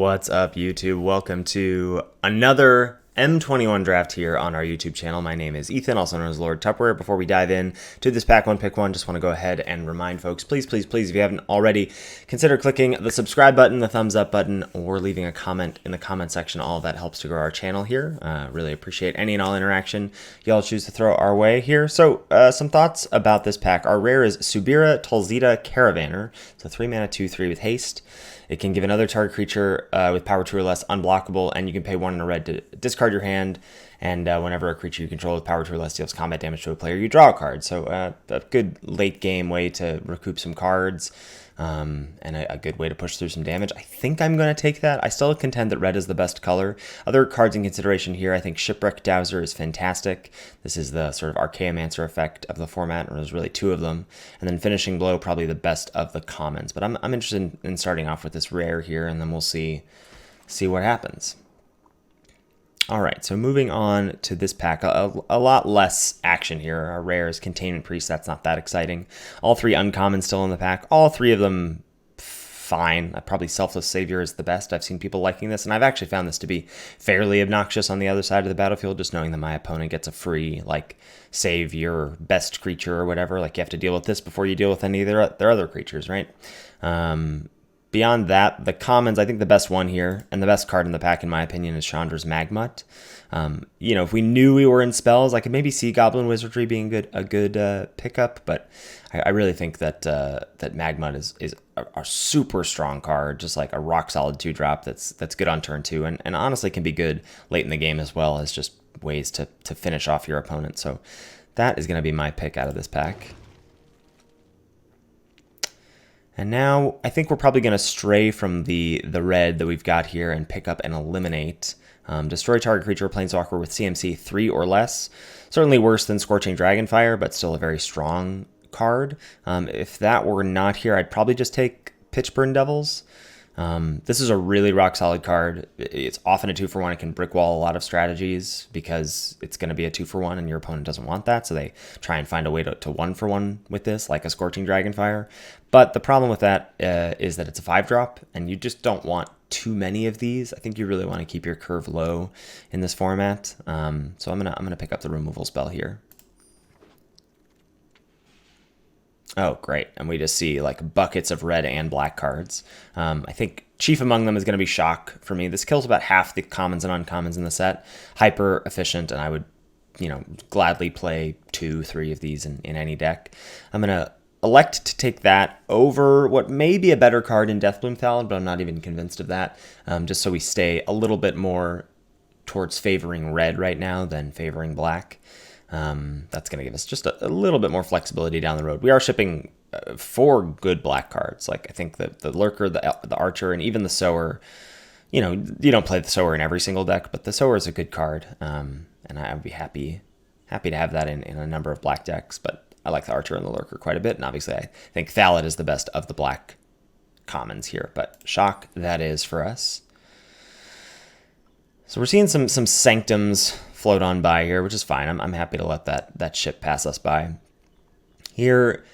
What's up, YouTube? Welcome to another M21 Draft here on our YouTube channel. My name is Ethan, also known as LordTupperware. Before we dive in to this pack one, pick one, just want to go ahead and remind folks, please, if you haven't already, consider clicking the subscribe button, the thumbs up button, or leaving a comment in the comment section. All of that helps to grow our channel here. Really appreciate any and all interaction y'all choose to throw our way here. So some thoughts about this pack. Our rare is Subira, Tulzidi Caravanner. It's a 3-mana 2/3 with haste. It can give another target creature with power 2 or less unblockable, and you can pay 1 in a red to discard your hand, and whenever a creature you control with power 2 or less deals combat damage to a player, you draw a card. So a good late game way to recoup some cards, and a good way to push through some damage. I think I'm going to take that. I still contend that red is the best color. Other cards in consideration here, I think Shipwreck Dowser is fantastic. This is the sort of Archaeomancer effect of the format, and there's really 2 of them. And then Finishing Blow, probably the best of the commons. But I'm interested in starting off with this rare here, and then we'll see what happens. All right, so moving on to this pack, a lot less action here. Our rare is Containment Priest. That's not that exciting. All 3 uncommons still in the pack. All 3 of them fine. Probably Selfless Savior is the best. I've seen people liking this, and I've actually found this to be fairly obnoxious on the other side of the battlefield, just knowing that my opponent gets a free, like, save your best creature or whatever. Like, you have to deal with this before you deal with any of their other creatures, right? Beyond that, the commons, I think the best one here, and the best card in the pack, in my opinion, is Chandra's Magmut. You know, if we knew we were in spells, I could maybe see Goblin Wizardry being a good pickup, but I really think that that Magmut is a super strong card, just like a rock-solid 2-drop that's good on turn 2, and honestly can be good late in the game as well as just ways to finish off your opponent. So that is going to be my pick out of this pack. And now I think we're probably going to stray from the red that we've got here and pick up and eliminate. Destroy target creature or planeswalker with CMC 3 or less. Certainly worse than Scorching Dragonfire, but still a very strong card. If that were not here, I'd probably just take Pitchburn Devils. This is a really rock-solid card. It's often a 2-for-1. It can brick wall a lot of strategies because it's going to be a 2-for-1 and your opponent doesn't want that, so they try and find a way to 1-for-1 with this, like a Scorching Dragonfire. But the problem with that is that it's a 5-drop, and you just don't want too many of these. I think you really want to keep your curve low in this format. So I'm gonna pick up the removal spell here. Oh, great. And we just see like buckets of red and black cards. I think chief among them is going to be Shock for me. This kills about half the commons and uncommons in the set. Hyper efficient, and I would, gladly play 2-3 of these in any deck. I'm going to elect to take that over what may be a better card in Deathbloom Thallid, but I'm not even convinced of that, just so we stay a little bit more towards favoring red right now than favoring black. That's going to give us just a little bit more flexibility down the road. We are shipping 4 good black cards. Like, I think the Lurker, the Archer, and even the Sower. You don't play the Sower in every single deck, but the Sower is a good card, and I would be happy to have that in a number of black decks. But I like the Archer and the Lurker quite a bit, and obviously I think Thallid is the best of the black commons here. But Shock, that is for us. So we're seeing some Sanctums float on by here, which is fine. I'm happy to let that ship pass us by. Here,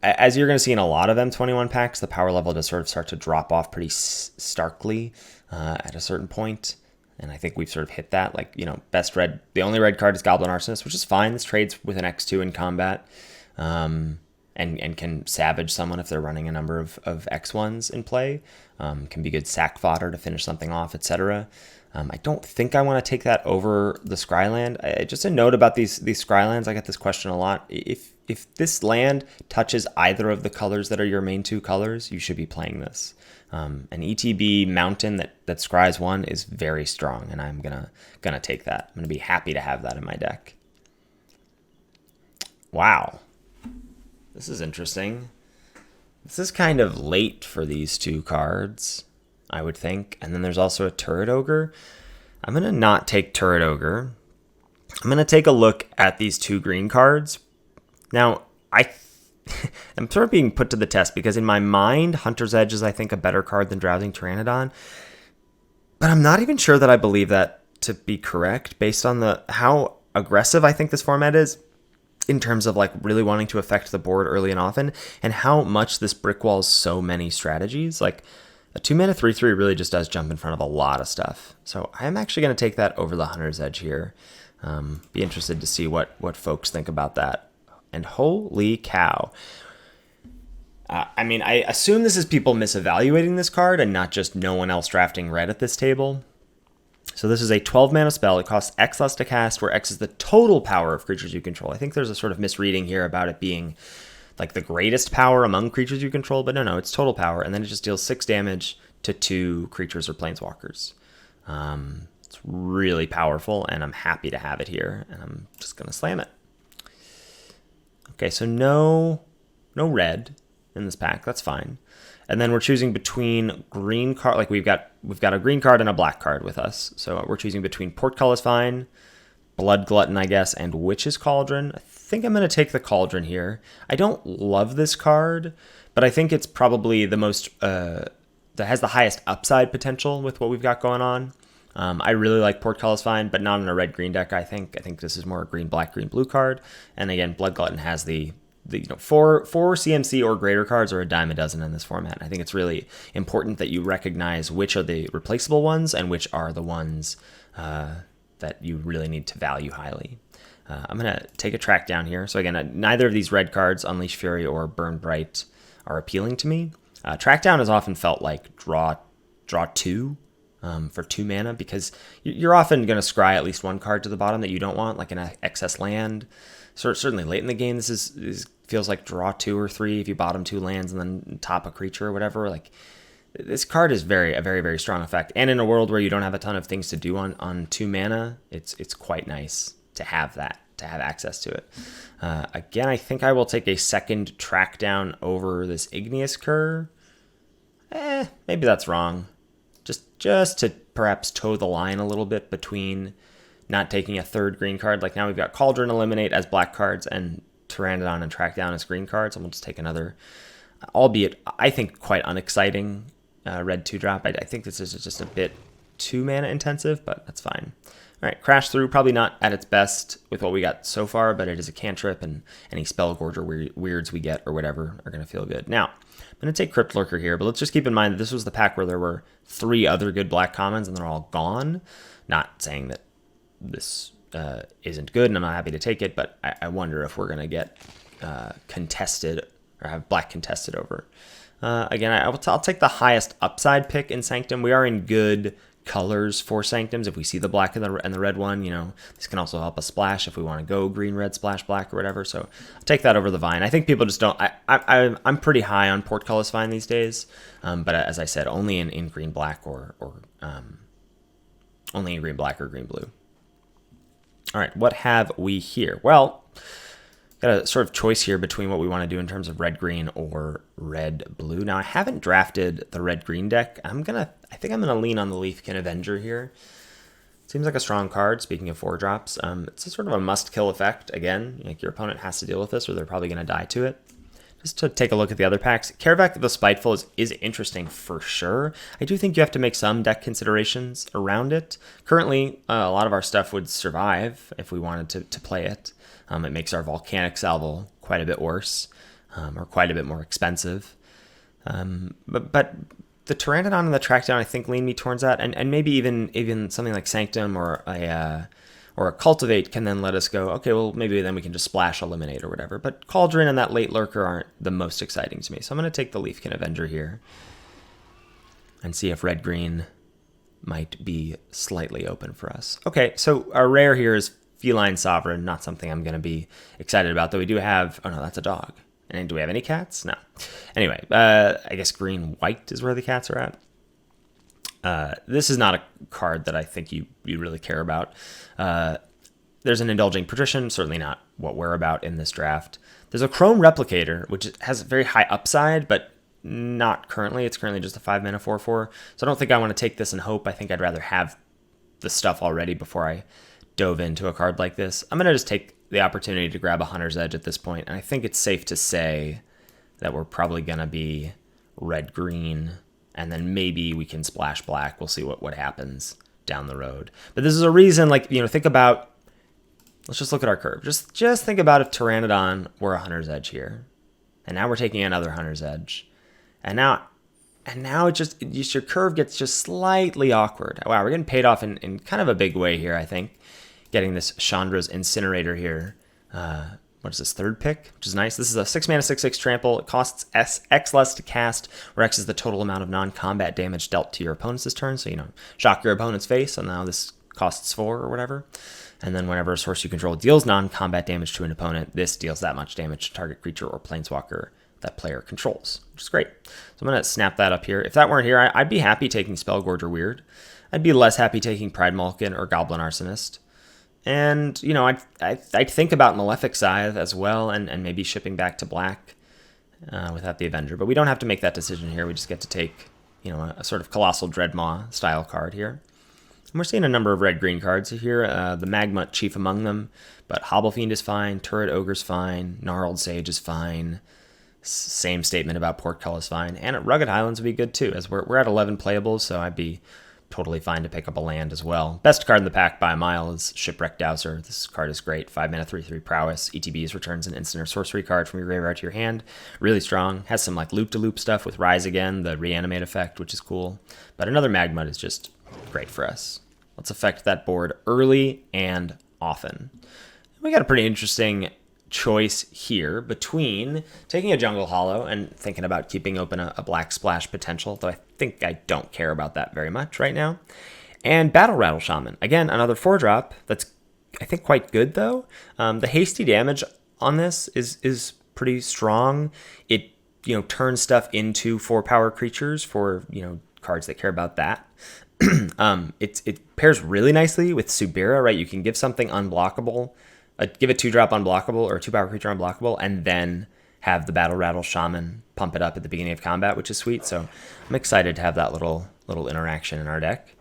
as you're going to see in a lot of M21 packs, the power level does sort of start to drop off pretty starkly at a certain point. And I think we've sort of hit that. Like, best red, the only red card is Goblin Arsonist, which is fine. This trades with an X2 in combat, and can savage someone if they're running a number of X1s in play. Can be good sack fodder to finish something off, etc. I don't think I want to take that over the Scryland. Just a note about these Scrylands, I get this question a lot. If this land touches either of the colors that are your main 2 colors, you should be playing this. An ETB Mountain that scries 1 is very strong, and I'm gonna take that. I'm gonna be happy to have that in my deck. Wow, this is interesting. This is kind of late for these 2 cards, I would think. And then there's also a Turret Ogre. I'm going to not take Turret Ogre. I'm going to take a look at these 2 green cards. Now, I'm sort of being put to the test because in my mind, Hunter's Edge is, I think, a better card than Drowsing Pteranodon. But I'm not even sure that I believe that to be correct based on how aggressive I think this format is in terms of like really wanting to affect the board early and often, and how much this brick walls so many strategies. Like, A 2-mana 3/3 really just does jump in front of a lot of stuff. So I'm actually going to take that over the Hunter's Edge here. Be interested to see what folks think about that. And holy cow. I mean, I assume this is people misevaluating this card and not just no one else drafting red at this table. So this is a 12-mana spell. It costs X less to cast, where X is the total power of creatures you control. I think there's a sort of misreading here about it being like the greatest power among creatures you control, but no, it's total power. And then it just deals 6 damage to 2 creatures or planeswalkers. It's really powerful, and I'm happy to have it here, and I'm just going to slam it. Okay, so no red in this pack. That's fine. And then we're choosing between green card, like we've got a green card and a black card with us. So we're choosing between Portcullis Vine, Blood Glutton, I guess, and Witch's Cauldron. I think I'm going to take the Cauldron here. I don't love this card, but I think it's probably the most, that has the highest upside potential with what we've got going on. I really like Portcullis Vine, but not in a red-green deck, I think. I think this is more a green-black, green-blue card. And again, Blood Glutton has the four CMC or greater cards are a dime a dozen in this format. I think it's really important that you recognize which are the replaceable ones and which are the ones that you really need to value highly. I'm going to take a track down here. So again, neither of these red cards, Unleash Fury or Burn Bright, are appealing to me. Track down has often felt like draw 2 for 2 mana, because you're often going to scry at least one card to the bottom that you don't want, like an excess land. So certainly late in the game, this feels like draw 2 or 3 if you bottom 2 lands and then top a creature or whatever. Like, this card is a very, very strong effect. And in a world where you don't have a ton of things to do on 2 mana, it's quite nice to have that, to have access to it. Again, I think I will take a second track down over this Igneous Cur. Maybe that's wrong. Just to perhaps toe the line a little bit between not taking a third green card. Like, now we've got Cauldron Eliminate as black cards and Pteranodon and Track Down as green cards, and we'll just take another, albeit I think quite unexciting red 2-drop. I think this is just a bit too mana intensive, but that's fine. All right, Crash Through, probably not at its best with what we got so far, but it is a cantrip, and any Spellgorge or weirds we get or whatever are going to feel good. Now, I'm going to take Crypt Lurker here, but let's just keep in mind that this was the pack where there were 3 other good black commons, and they're all gone. Not saying that this isn't good, and I'm not happy to take it, but I wonder if we're going to get contested or have black contested over. Again, I'll take the highest upside pick in Sanctum. We are in good colors for Sanctums. If we see the black and the red one, this can also help us splash if we want to go green, red, splash, black, or whatever. So I'll take that over the Vine. I think people just don't. I'm pretty high on Portcullis Vine these days, but as I said, only in green, black, or only in green, black, or green, blue. All right, what have we here? Well, got a sort of choice here between what we want to do in terms of red-green or red-blue. Now, I haven't drafted the red-green deck. I think I'm gonna lean on the Leafkin Avenger here. Seems like a strong card, speaking of 4-drops. It's a sort of a must-kill effect. Again, like, your opponent has to deal with this or they're probably gonna die to it. Just to take a look at the other packs, Karavak the Spiteful is interesting for sure. I do think you have to make some deck considerations around it. Currently, a lot of our stuff would survive if we wanted to play it. It makes our Volcanic Salvo quite a bit worse, or quite a bit more expensive. But the Pteranodon and the Trackdown, I think, lean me towards that, and maybe even something like Sanctum or a Cultivate can then let us go, okay, well, maybe then we can just splash Eliminate or whatever. But Cauldron and that late Lurker aren't the most exciting to me, so I'm going to take the Leafkin Avenger here and see if red-green might be slightly open for us. Okay, so our rare here is Feline Sovereign, not something I'm going to be excited about, though we do have... Oh, no, that's a dog. And do we have any cats? No. Anyway, I guess green-white is where the cats are at. This is not a card that I think you really care about. There's an Indulging Patrician, certainly not what we're about in this draft. There's a Chrome Replicator, which has very high upside, but not currently. It's currently just a 5-mana 4/4. So I don't think I want to take this and hope. I think I'd rather have the stuff already before I dove into a card like this. I'm going to just take the opportunity to grab a Hunter's Edge at this point, and I think it's safe to say that we're probably going to be red-green, and then maybe we can splash black. We'll see what happens down the road. But this is a reason, like, think about, let's just look at our curve. Just think about if Pteranodon were a Hunter's Edge here, and now we're taking another Hunter's Edge, and now And now your curve gets just slightly awkward. Wow, we're getting paid off in kind of a big way here, I think. Getting this Chandra's Incinerator here. What is this, third pick? Which is nice. This is a 6 mana 6/6 trample. It costs X less to cast, where X is the total amount of non-combat damage dealt to your opponent's this turn. So, shock your opponent's face, and now this costs 4 or whatever. And then whenever a source you control deals non-combat damage to an opponent, this deals that much damage to target creature or planeswalker that player controls, which is great. So I'm going to snap that up here. If that weren't here, I'd be happy taking Spellgorger Weird. I'd be less happy taking Pride Malkin or Goblin Arsonist. And, I'd think about Malefic Scythe as well, and maybe shipping back to black without the Avenger. But we don't have to make that decision here. We just get to take, a sort of Colossal Dreadmaw style card here. And we're seeing a number of red-green cards here, the Magmut chief among them. But Hobblefiend is fine, Turret Ogre's fine, Gnarled Sage is fine. Same statement about Portcullis is fine. And Rugged Highlands would be good too, as we're at 11 playables, so I'd be totally fine to pick up a land as well. Best card in the pack by a mile is Shipwreck Dowser. This card is great. 5 mana, 3/3 prowess. ETBs returns an instant or sorcery card from your graveyard to your hand. Really strong. Has some loop-to-loop stuff with Rise Again, the reanimate effect, which is cool. But another Magmut is just great for us. Let's affect that board early and often. We got a pretty interesting choice here between taking a Jungle Hollow and thinking about keeping open a black splash potential, though I think I don't care about that very much right now. And Battle Rattle Shaman. Again, another 4-drop that's, I think, quite good, though. The hasty damage on this is pretty strong. It, turns stuff into 4-power creatures for, cards that care about that. It pairs really nicely with Subira, right? You can give something unblockable, give a 2-drop unblockable or a 2-power creature unblockable, and then have the Battle Rattle Shaman pump it up at the beginning of combat, which is sweet. So I'm excited to have that little interaction in our deck.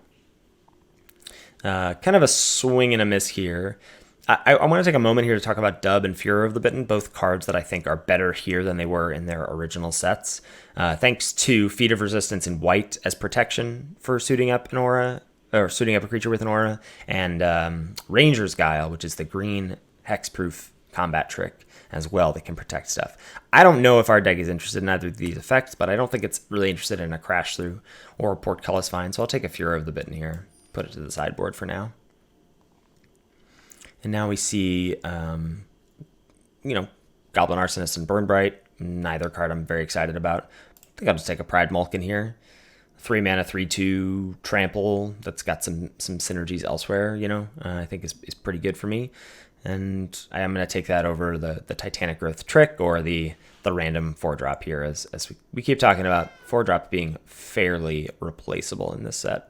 Kind of a swing and a miss here. I want to take a moment here to talk about Dub and Furor of the Bitten, both cards that I think are better here than they were in their original sets. Thanks to Feat of Resistance in white as protection for suiting up an aura, or suiting up a creature with an aura, and Ranger's Guile, which is the green hexproof combat trick as well that can protect stuff. I don't know if our deck is interested in either of these effects, but I don't think it's really interested in a Crash Through or a Portcullis Vine, so I'll take a Furor of the Bitten here, put it to the sideboard for now. And now we see, Goblin Arsonist and Burn Bright. Neither card I'm very excited about. I think I'll just take a Pride Malkin here. 3 mana, 3/2 trample that's got some synergies elsewhere, I think is pretty good for me. And I am going to take that over the Titanic Growth Trick or the random 4-drop here, as we keep talking about 4-drop being fairly replaceable in this set.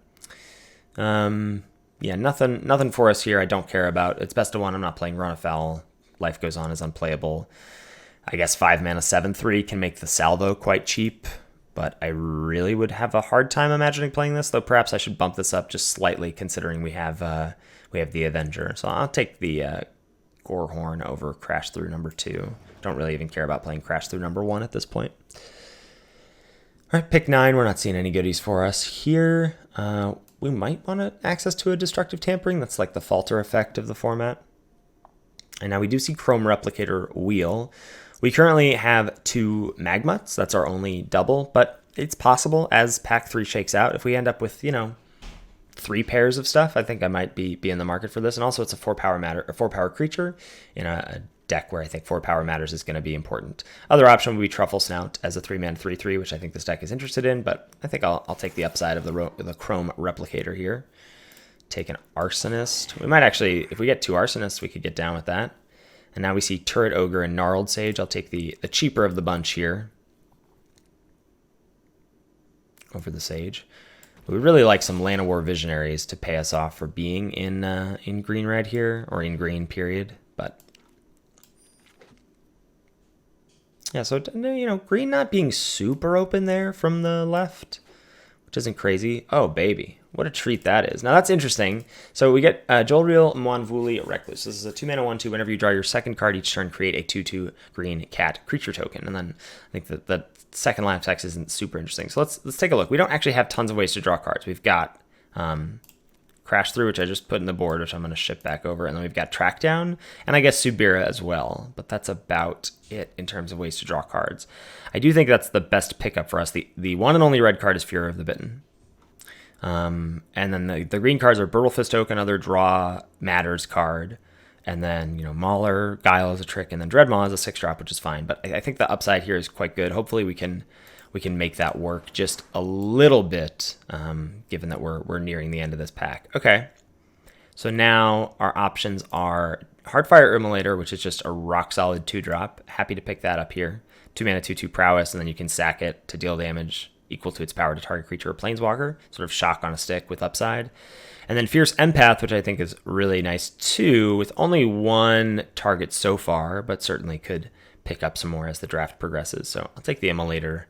Yeah, nothing for us here I don't care about. It's best of 1. I'm not playing Run Afoul. Life Goes On is unplayable. I guess 5 mana, 7/3 can make the salvo quite cheap, but I really would have a hard time imagining playing this, though perhaps I should bump this up just slightly considering we have the Avenger. So I'll take the Gorehorn over Crash Through number 2. Don't really even care about playing Crash Through number 1 at this point. All right, pick 9. We're not seeing any goodies for us here. We might want access to a Destructive Tampering. That's like the falter effect of the format. And now we do see Chrome Replicator Wheel. We currently have 2 Magmuts. That's our only double, but it's possible as Pack 3 shakes out. If we end up with, 3 pairs of stuff, I think I might be in the market for this. And also it's a 4-power creature in a deck where I think 4-power matters is going to be important. Other option would be Truffle Snout as a 3-mana 3/3, which I think this deck is interested in, but I think I'll take the upside of the Chrome Replicator here. Take an Arsonist. We might actually, if we get 2 Arsonists, we could get down with that. And now we see Turret Ogre and Gnarled Sage. I'll take the cheaper of the bunch here over the Sage. We really like some Llanowar Visionaries to pay us off for being in green-red here, or in green, period. But yeah, so, green not being super open there from the left, which isn't crazy. Oh, baby. What a treat that is. Now, that's interesting. So we get Jolreel, Mwanvuli, Recluse. This is a 2-mana 1/2. Whenever you draw your second card each turn, create a 2/2 green cat creature token. And then I think that the second line of text isn't super interesting. So let's take a look. We don't actually have tons of ways to draw cards. We've got Crash Through, which I just put in the board, which I'm going to ship back over. And then we've got Track Down, and I guess Subira as well. But that's about it in terms of ways to draw cards. I do think that's the best pickup for us. The one and only red card is Fury of the Bitten. And then the green cards are Brutal Fist Oak, another draw matters card. And then, Mauler, Guile is a trick, and then Dreadmaw is a 6-drop, which is fine. But I think the upside here is quite good. Hopefully we can make that work just a little bit, given that we're nearing the end of this pack. Okay, so now our options are Heartfire Immolator, which is just a rock-solid 2-drop. Happy to pick that up here. 2-mana, 2/2 Prowess, and then you can sack it to deal damage equal to its power to target creature or planeswalker. Sort of shock on a stick with upside. And then Fierce Empath, which I think is really nice too, with only one target so far, but certainly could pick up some more as the draft progresses. So I'll take the Immolator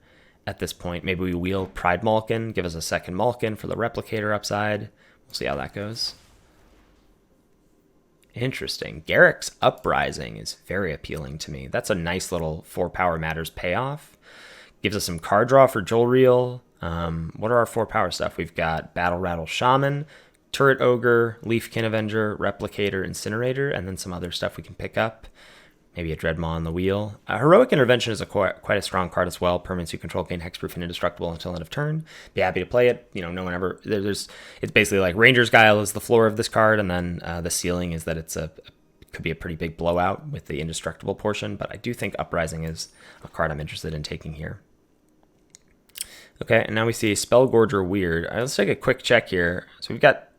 at this point. Maybe we wheel Pride Malkin, give us a second Malkin for the Replicator upside. We'll see how that goes. Interesting. Garrick's Uprising is very appealing to me. That's a nice little 4 power matters payoff. Gives us some card draw for Jolreel. What are our 4 power stuff? We've got Battle Rattle Shaman, Turret Ogre, Leafkin Avenger, Replicator, Incinerator, and then some other stuff we can pick up. Maybe a Dreadmaw on the wheel. Heroic Intervention is quite a strong card as well. Permanents you control gain hexproof and indestructible until end of turn. Be happy to play it. No one ever. It's basically like Ranger's Guile is the floor of this card, and then the ceiling is that it could be a pretty big blowout with the indestructible portion. But I do think Uprising is a card I'm interested in taking here. Okay, and now we see Spellgorger Weird. Let's take a quick check here. So we've got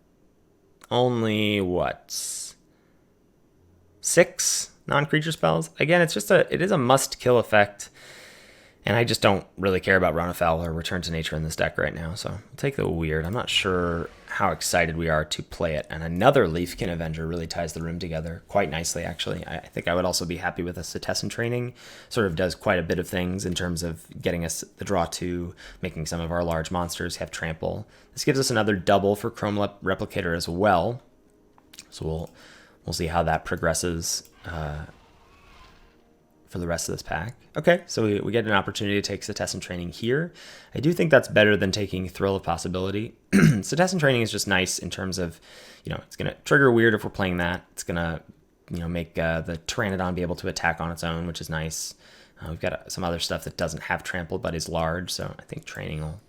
only, 6 non-creature spells? Again, it is a must-kill effect, and I just don't really care about Run Afoul or Return to Nature in this deck right now, so I'll take the Weird. I'm not sure how excited we are to play it, and another Leafkin Avenger really ties the room together quite nicely, actually. I think I would also be happy with a Cetessan Training. Sort of does quite a bit of things in terms of getting us the draw 2, making some of our large monsters have trample. This gives us another double for Chrome Replicator as well, so we'll see how that progresses for the rest of this pack. Okay, so we get an opportunity to take Cetessan Training here. I do think that's better than taking Thrill of Possibility. Cetessan Training is just nice in terms of, it's going to trigger Weird if we're playing that. It's going to, make the Pteranodon be able to attack on its own, which is nice. We've got some other stuff that doesn't have trample but is large, so I think Training will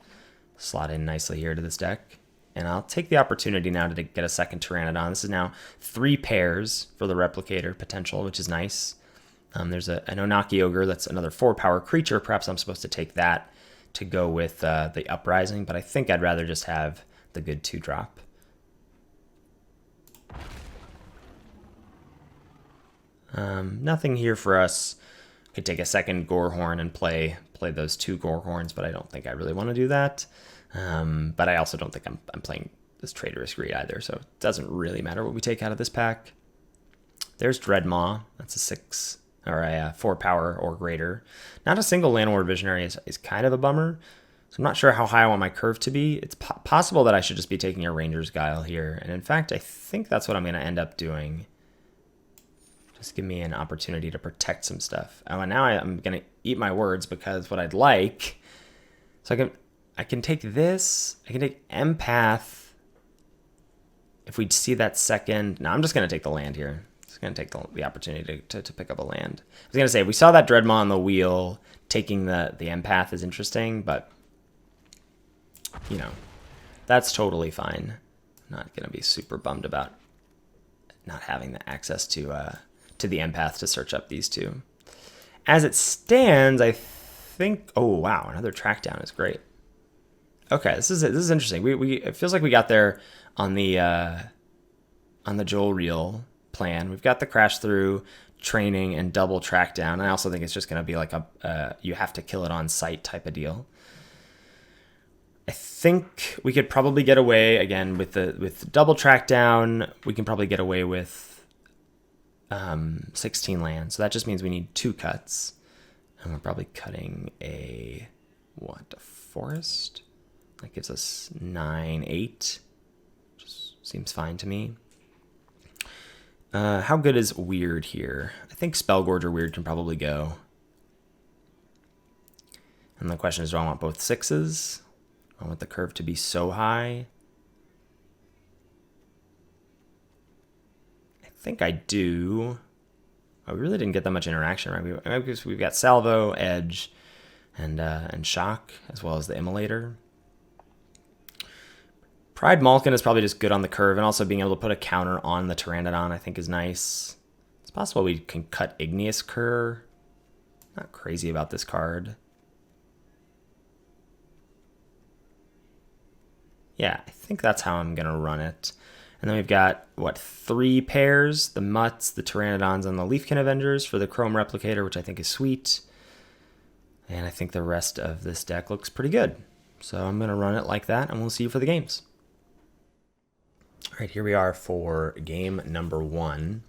slot in nicely here to this deck. And I'll take the opportunity now to get a second Pteranodon. This is now 3 pairs for the Replicator potential, which is nice. There's an Onaki Ogre that's another 4 power creature. Perhaps I'm supposed to take that to go with the Uprising, but I think I'd rather just have the good 2-drop. Nothing here for us. Could take a second Gorehorn and play those 2 Gorehorns, but I don't think I really want to do that. But I also don't think I'm playing this Traitorous Greed either, so it doesn't really matter what we take out of this pack. There's Dreadmaw. That's a 6 or a 4 power or greater. Not a single Landlord Visionary is kind of a bummer. So I'm not sure how high I want my curve to be. It's possible that I should just be taking a Ranger's Guile here. And in fact, I think that's what I'm going to end up doing. Just give me an opportunity to protect some stuff. Oh, and now I'm going to eat my words, because what I'd like... So I can take this. I can take Empath. If we see that second... No, I'm just going to take the land here. Just going to take the opportunity to pick up a land. I was going to say, we saw that Dreadmaw on the wheel. Taking the Empath is interesting, but... that's totally fine. I'm not going to be super bummed about not having the access to the Empath to search up these 2. As it stands, I think... Oh, wow, another Track Down is great. Okay, this is interesting. It feels like we got there on the Jolreel plan. We've got the Crash Through, Training, and double Track Down. I also think it's just going to be like you have to kill it on sight type of deal. I think we could probably get away again with double Track Down. We can probably get away with 16 land. So that just means we need 2 cuts, and we're probably cutting a forest. That gives us 9/8. Just seems fine to me. How good is Weird here? I think Spellgorger Weird can probably go. And the question is, do I want both 6s? I want the curve to be so high. think I do. Oh, we really didn't get that much interaction, right? Because we've got Salvo, Edge, and Shock, as well as the Immolator. Pride Malkin is probably just good on the curve, and also being able to put a counter on the Pteranodon I think is nice. It's possible we can cut Igneous Cur. Not crazy about this card. Yeah, I think that's how I'm going to run it. And then we've got, what, 3 pairs? The Mutts, the Pteranodons, and the Leafkin Avengers for the Chrome Replicator, which I think is sweet. And I think the rest of this deck looks pretty good. So I'm going to run it like that, and we'll see you for the games. All right, here we are for game number 1.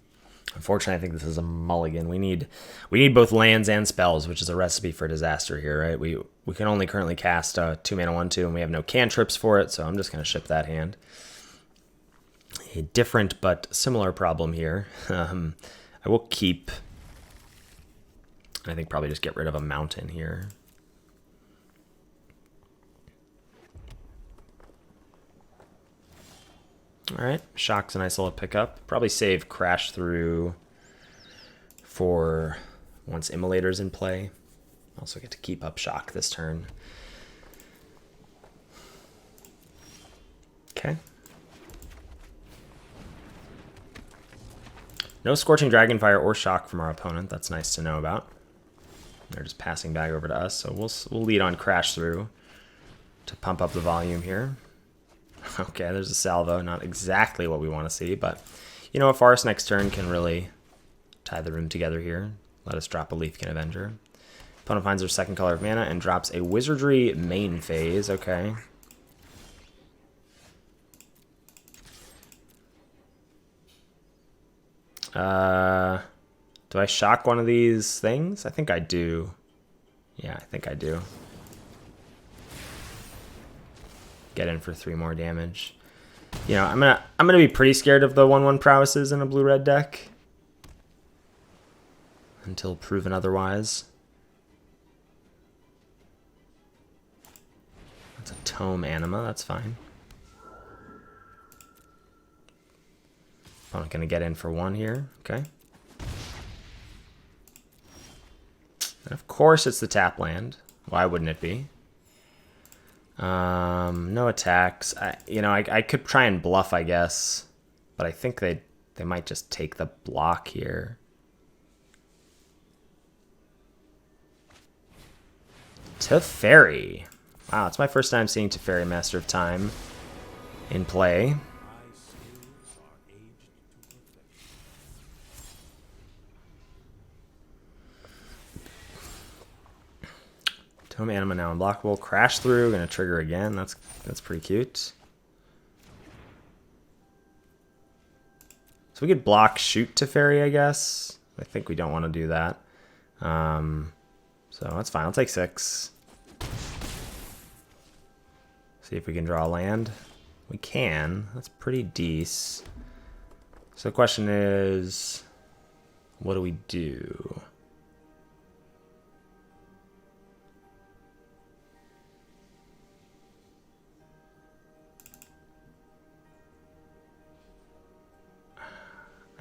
Unfortunately, I think this is a mulligan. We need both lands and spells, which is a recipe for disaster here, right? We can only currently cast 2-mana 1/2, and we have no cantrips for it, so I'm just going to ship that hand. A different but similar problem here. I will keep, I think probably just get rid of a mountain here. All right, Shock's a nice little pickup. Probably save Crash Through for once Immolator's in play. Also get to keep up Shock this turn. Okay. No Scorching Dragonfire or Shock from our opponent. That's nice to know about. They're just passing back over to us, so we'll lead on Crash Through to pump up the volume here. Okay, there's a Salvo. Not exactly what we want to see, but you know, a Forest next turn can really tie the room together here. Let us drop a Leafkin Avenger. Opponent finds their second color of mana and drops a Wizardry main phase. Okay. Do I shock one of these things? I think I do. Yeah, I think I do. Get in for 3 more damage. You know, I'm gonna be pretty scared of the 1/1 prowesses in a blue-red deck until proven otherwise. That's a Tome Anima. That's fine. I'm gonna get in for 1 here. Okay. And of course, it's the tap land. Why wouldn't it be? No attacks. I could try and bluff, I guess, but I think they might just take the block here. Teferi. Wow, it's my first time seeing Teferi, Master of Time, in play. Tome Anima now unblockable. Crash Through, gonna trigger again. That's pretty cute. So we could block Shoot Teferi, I guess. I think we don't want to do that. So that's fine. I'll take 6. See if we can draw a land. We can. That's pretty decent. So the question is, what do we do?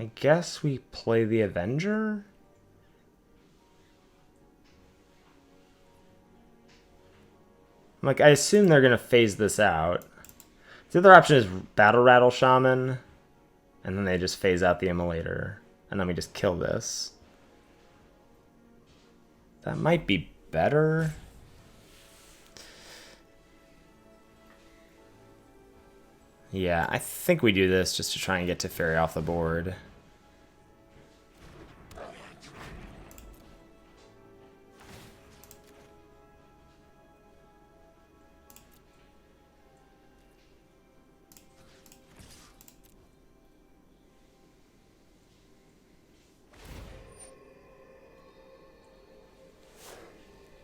I guess we play the Avenger? Like, I assume they're going to phase this out. The other option is Battle Rattle Shaman, and then they just phase out the Immolator, and then we just kill this. That might be better. Yeah, I think we do this just to try and get Teferi off the board.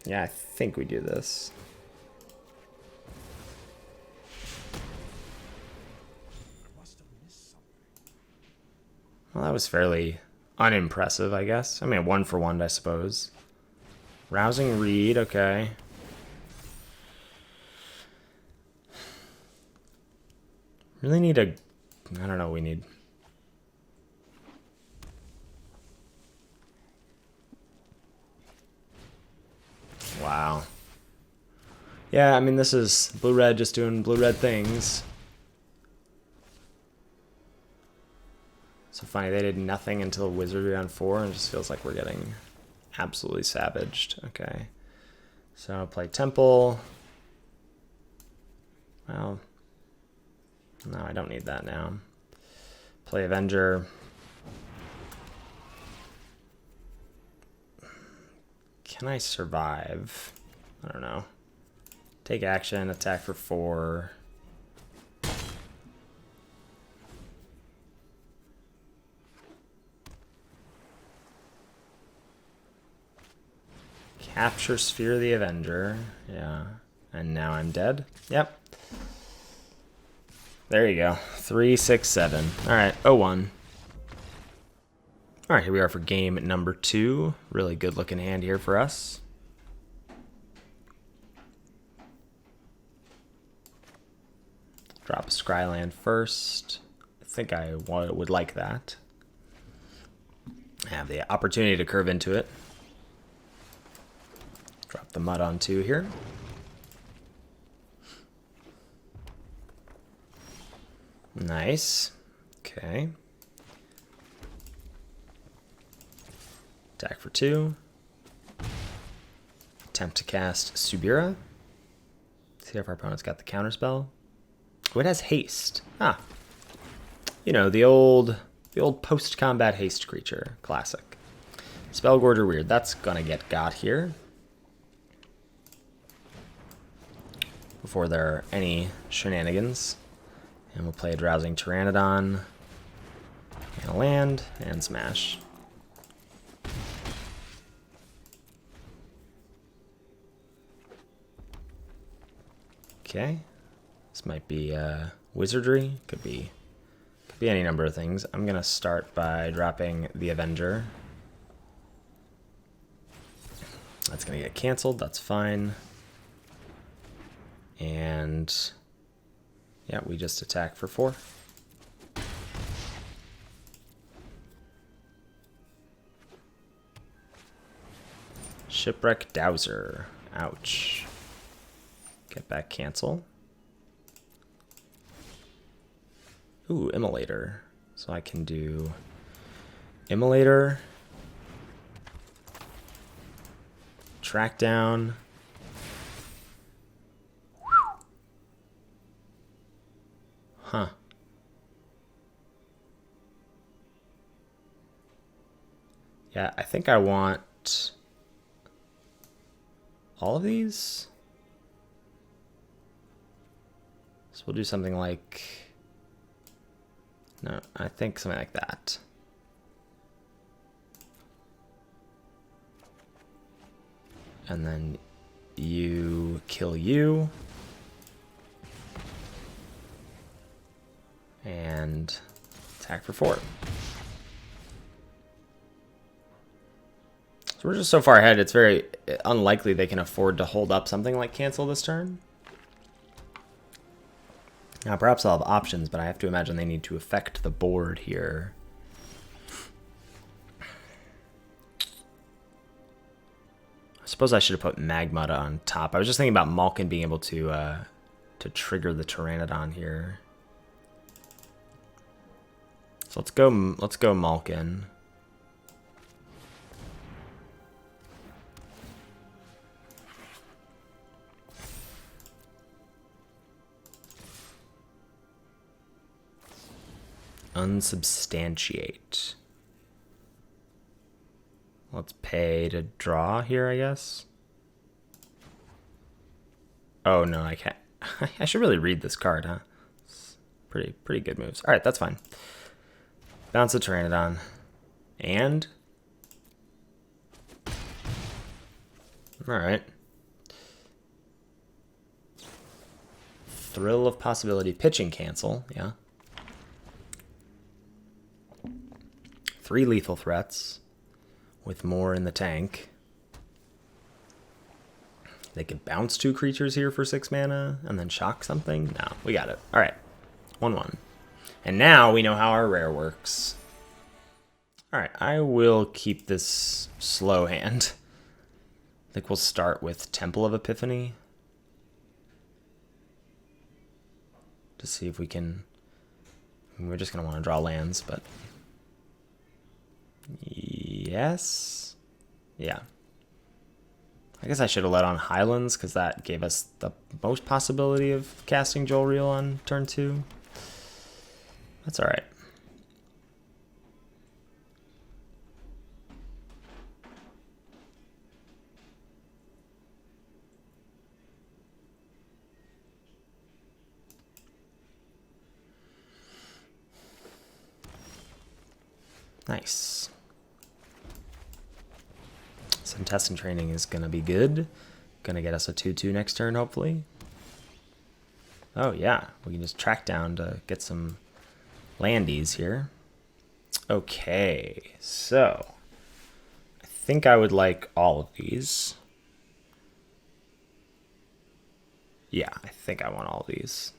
Yeah, I think we do this. Well, that was fairly unimpressive, I guess. I mean, 1 for 1, I suppose. Rousing Reed, okay. Really need a... I don't know what we need. Wow. Yeah, I mean, this is blue-red just doing blue-red things. So funny, they did nothing until wizardry on 4, and it just feels like we're getting absolutely savaged. Okay. So I'll play Temple. Well, no, I don't need that now. Play Avenger. Can I survive? I don't know. Take action, attack for 4. Capture Sphere of the Avenger. Yeah. And now I'm dead. Yep. There you go. 3, 6, 7. Alright, 0-1. Alright, here we are for game number 2. Really good looking hand here for us. Drop a Scryland first. I think I would like that. Have the opportunity to curve into it. Drop the mud on 2 here. Nice. Okay. Attack for 2. Attempt to cast Subira. See if our opponent's got the counterspell. Oh, it has haste. Ah. You know, the old post-combat haste creature. Classic. Spellgorger weird. That's gonna get got here. Before there are any shenanigans. And we'll play a Drowsing Pteranodon. And a land. And smash. Okay. This might be wizardry. Could be any number of things. I'm gonna start by dropping the Avenger. That's gonna get canceled. That's fine. And yeah, we just attack for 4. Shipwreck Dowser. Ouch. Get back, cancel. Ooh, Immolator. So I can do Immolator. Track down. Huh. Yeah, I think I want all of these. So we'll do something like, no, I think something like that. And then you kill you. And attack for 4. So we're just so far ahead, it's very unlikely they can afford to hold up something like cancel this turn. Now, perhaps I'll have options, but I have to imagine they need to affect the board here. I suppose I should have put Magmata on top. I was just thinking about Malkin being able to trigger the Pteranodon here. So let's go Malkin. Unsubstantiate. Let's pay to draw here, I guess. Oh no, I can't. I should really read this card, huh? It's pretty good moves. All right, that's fine. Bounce the Pteranodon. And all right. Thrill of Possibility. Pitching cancel, yeah. 3 lethal threats with more in the tank. They could bounce 2 creatures here for 6 mana and then shock something. No, we got it. All right, 1/1. And now we know how our rare works. All right, I will keep this slow hand think we'll start with Temple of Epiphany. To see if we can... I mean, we're just going to want to draw lands, but... Yes? Yeah. I guess I should have let on Highlands, because that gave us the most possibility of casting Joel Reel on turn 2. That's alright. Nice. Some test and training is going to be good. Going to get us a 2-2 next turn, hopefully. Oh, yeah. We can just track down to get some landies here. Okay. So, I think I would like all of these. Yeah, I think I want all of these.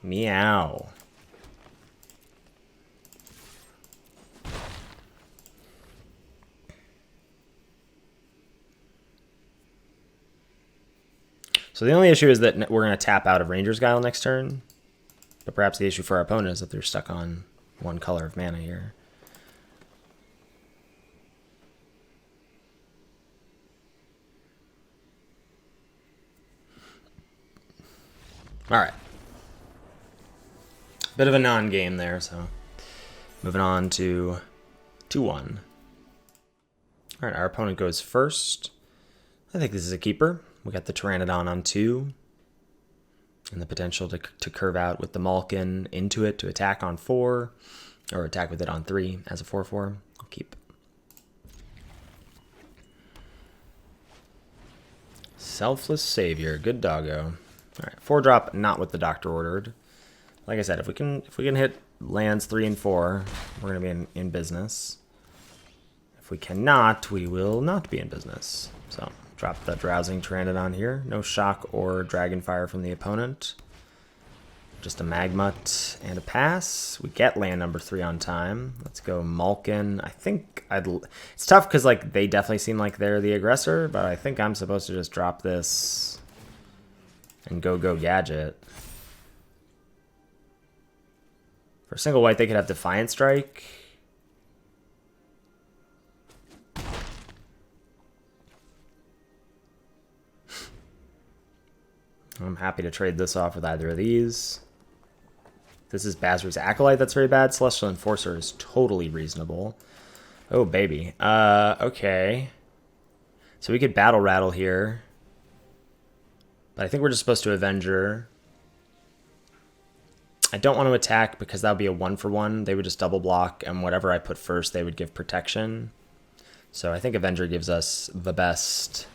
Meow. So the only issue is that we're going to tap out of Ranger's Guile next turn. But perhaps the issue for our opponent is that they're stuck on one color of mana here. Alright. Bit of a non-game there, so moving on to 2-1. Alright, our opponent goes first. I think this is a keeper. We got the Pteranodon on 2. And the potential to curve out with the Malkin into it to attack on 4. Or attack with it on 3 as a 4-4. I'll keep. Selfless Savior. Good doggo. Alright, 4-drop, not what the doctor ordered. Like I said, if we can hit lands 3 and 4, we're gonna be in business. If we cannot, we will not be in business. So drop the Drowsing Pteranodon here. No shock or Dragonfire from the opponent. Just a Magmut and a pass. We get land number 3 on time. Let's go Malkin. I think it's tough because like they definitely seem like they're the aggressor, but I think I'm supposed to just drop this and go Gadget. For a single white, they could have Defiant Strike. I'm happy to trade this off with either of these. This is Basri's Acolyte, that's very bad. Celestial Enforcer is totally reasonable. Oh, baby. Okay. So we could Battle Rattle here. But I think we're just supposed to Avenger. I don't want to attack because that would be a 1-for-1. They would just double block, and whatever I put first, they would give protection. So I think Avenger gives us the best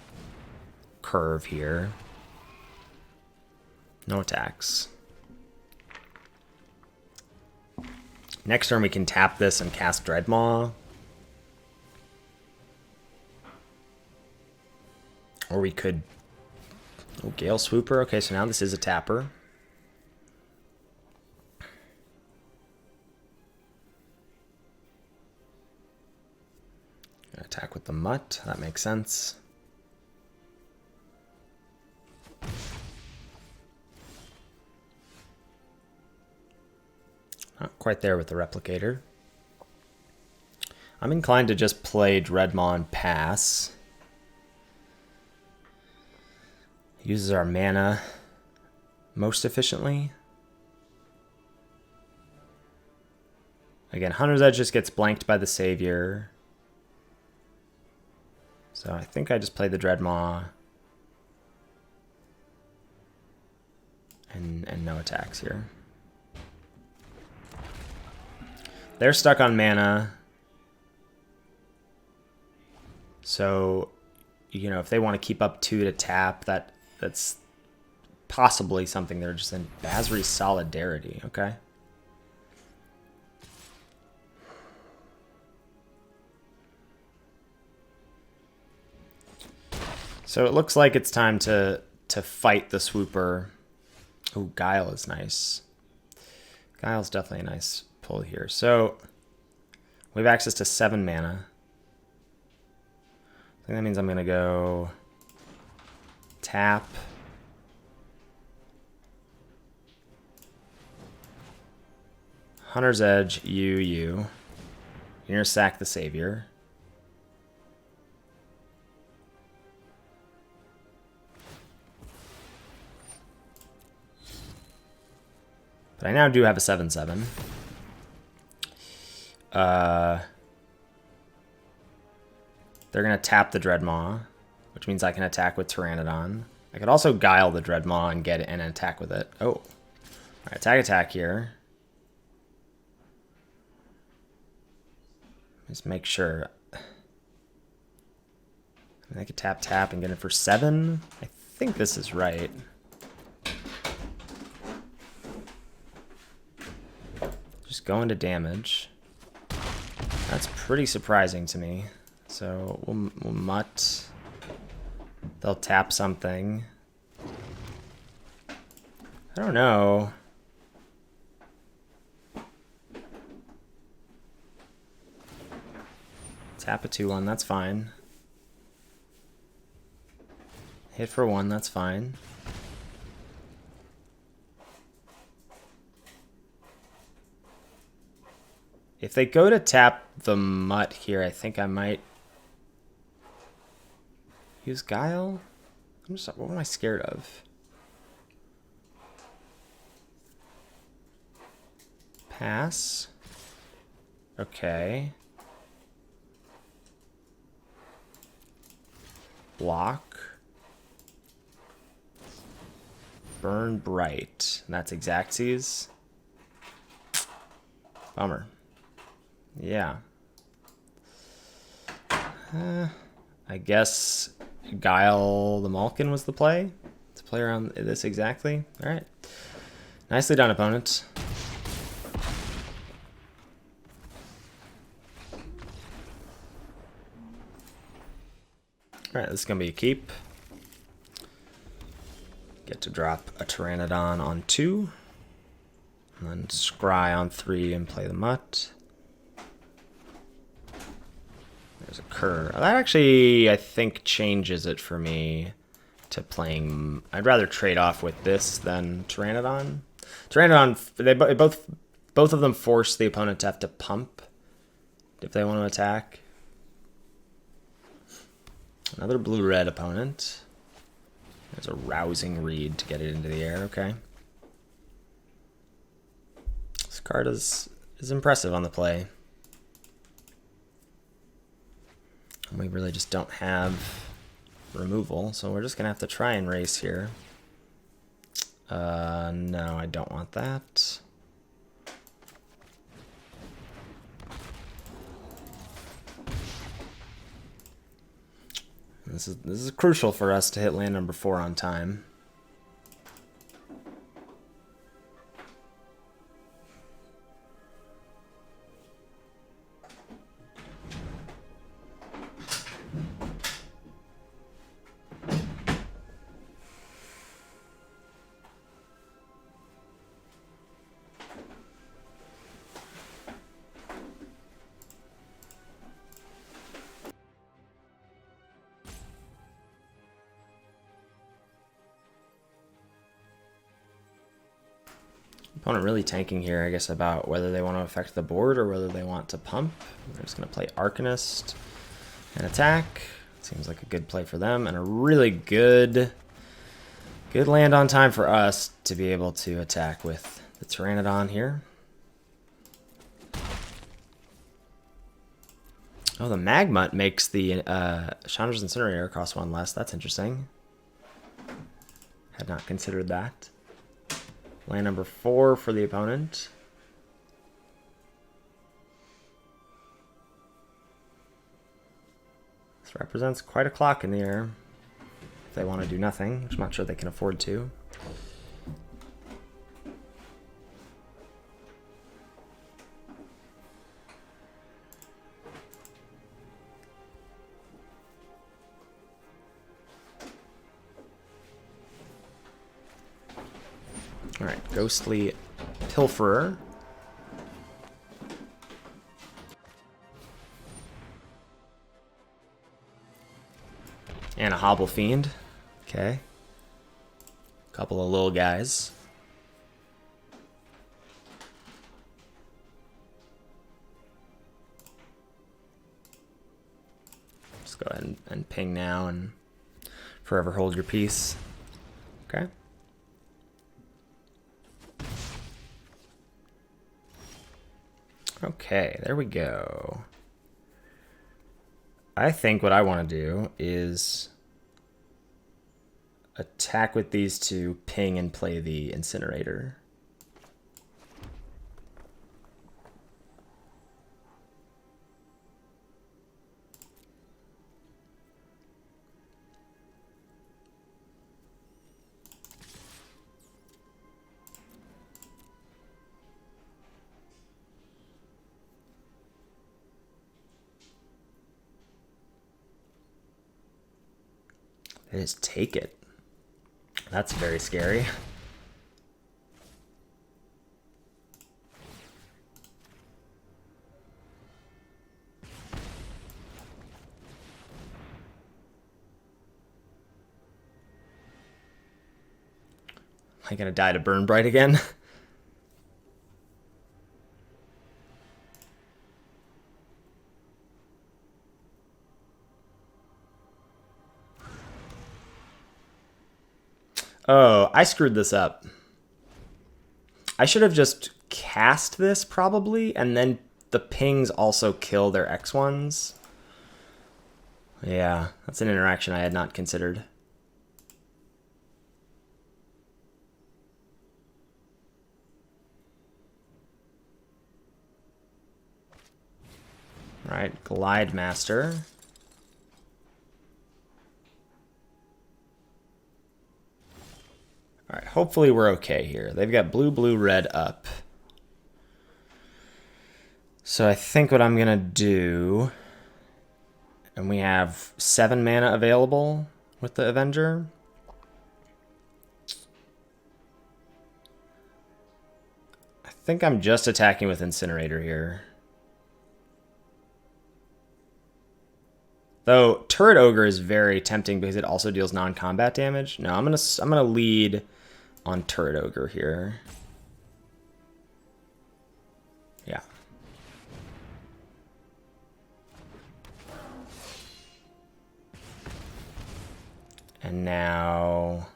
curve here. No attacks. Next turn we can tap this and cast Dreadmaw. Or we could... Oh, Gale Swooper. Okay, so now this is a tapper. Attack with the Mutt. That makes sense. Not quite there with the Replicator. I'm inclined to just play Dreadmaw and pass. Uses our mana most efficiently. Again, Hunter's Edge just gets blanked by the Savior. So I think I just play the Dreadmaw. And no attacks here. They're stuck on mana. So, you know, if they want to keep up 2 to tap, that's possibly something they're just in. Basri's Solidarity, okay. So it looks like it's time to fight the Swooper. Oh, Guile is nice. Guile's definitely a nice pull here. So we have access to 7 mana. I think that means I'm going to go tap. Hunter's Edge, you. You're going to sack the Savior. But I now do have a 7/7. They're going to tap the Dreadmaw, which means I can attack with Pteranodon. I could also Guile the Dreadmaw and get it and attack with it. Oh. All right, attack here. Just make sure. I could tap and get it for 7. I think this is right. Just go into damage. That's pretty surprising to me. So we'll mutt. They'll tap something. I don't know. Tap a 2/1, that's fine. Hit for 1, that's fine. If they go to tap the mutt here, I think I might use Guile. What am I scared of? Pass. Okay. Block. Burn Bright. And that's Xaxes. Bummer. Yeah. I guess Guile the Malkin was the play. To play around this exactly. Alright. Nicely done, opponent. Alright, this is going to be a keep. Get to drop a Pteranodon on 2. And then scry on 3 and play the mutt. There's a cur. That actually, I think, changes it for me to playing. I'd rather trade off with this than Pteranodon. Pteranodon, both of them force the opponent to have to pump if they want to attack. Another blue-red opponent. There's a rousing read to get it into the air. Okay. This card is impressive on the play. We really just don't have removal, so we're just going to have to try and race here. No, I don't want that. This is crucial for us to hit land number 4 on time. Opponent really tanking here, I guess, about whether they want to affect the board or whether they want to pump. They're just going to play Arcanist and attack. Seems like a good play for them, and a really good land on time for us to be able to attack with the Pteranodon here. Oh, the Magmut makes the Chandra's Incinerator cost 1 less. That's interesting. Had not considered that. Land number 4 for the opponent. This represents quite a clock in the air. If they want to do nothing, which I'm not sure they can afford to. Alright, Ghostly Pilferer. Hobble Fiend. Okay. Couple of little guys. Just go ahead and ping now and forever hold your peace. Okay. Okay, there we go. I think what I want to do is attack with these two, ping, and play the Incinerator. They just take it. That's very scary. Am I gonna die to Burn Bright again? Oh, I screwed this up. I should have just cast this probably, and then the pings also kill their X1s. Yeah, that's an interaction I had not considered. All right, Glide Master. All right, hopefully we're okay here. They've got blue, blue, red up. So I think what I'm gonna do, and we have 7 mana available with the Avenger. I think I'm just attacking with Incinerator here. Though Turret Ogre is very tempting because it also deals non-combat damage. No, I'm gonna lead on Turret Ogre here. Yeah. And now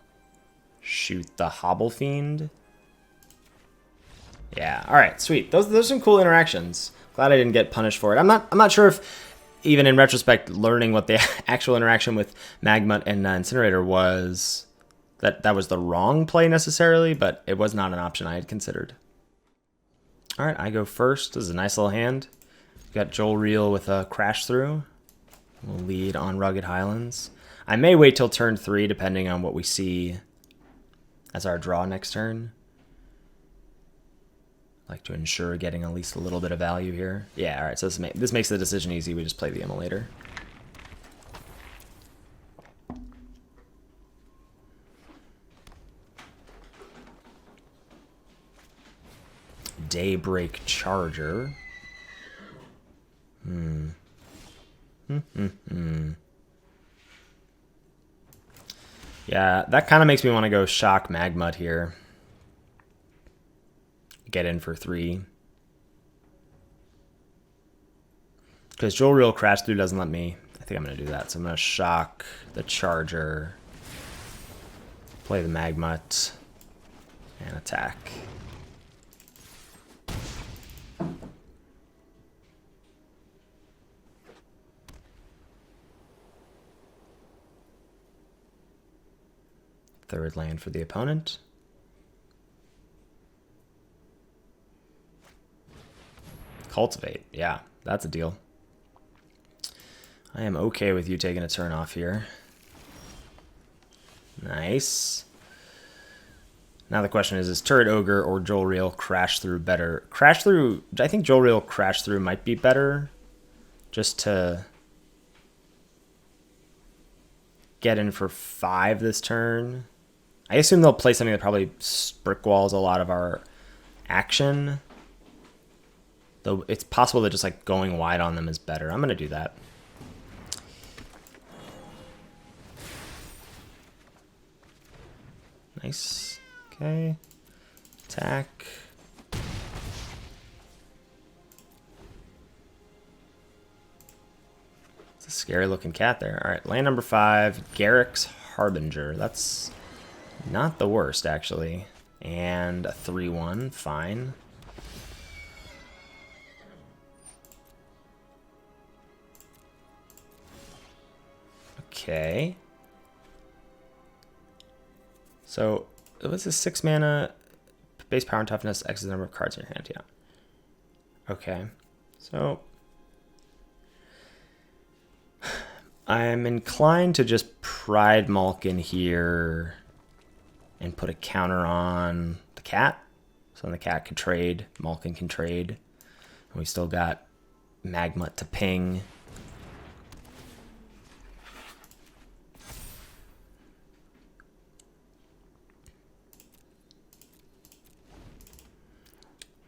shoot the Hobble Fiend. Yeah. All right. Sweet. Those are some cool interactions. Glad I didn't get punished for it. I'm not sure if, even in retrospect, learning what the actual interaction with Magma and Incinerator was, that was the wrong play necessarily, but it was not an option I had considered. All right, I go first. This is a nice little hand. Got Joel Reel with a Crash Through. We'll lead on Rugged Highlands. I may wait till turn 3, depending on what we see as our draw next turn. Like to ensure getting at least a little bit of value here. Yeah, all right, so this makes the decision easy. We just play the Immolator. Daybreak Charger. Yeah, that kind of makes me want to go Shock Magmut here. Get in for 3. Because Joel Reel Crash Through doesn't let me. I think I'm going to do that. So I'm going to Shock the Charger. Play the Magmut. And attack. Third land for the opponent. Cultivate. Yeah, that's a deal. I am okay with you taking a turn off here. Nice. Now the question is Turret Ogre or Joel Reel Crash Through better? Crash Through, I think Joel Reel Crash Through might be better. Just to get in for 5 this turn. I assume they'll play something that probably brick walls a lot of our action. Though it's possible that just like going wide on them is better. I'm going to do that. Nice. Okay. Attack. It's a scary looking cat there. All right, land number 5, Garrick's Harbinger. That's not the worst, actually. And a 3/1, fine. Okay. So, what's this 6 mana? Base power and toughness, X is the number of cards in your hand, yeah. Okay. So, I'm inclined to just Pride Malkin here and put a counter on the cat. So then the cat could trade, Malkin can trade. And we still got Magma to ping.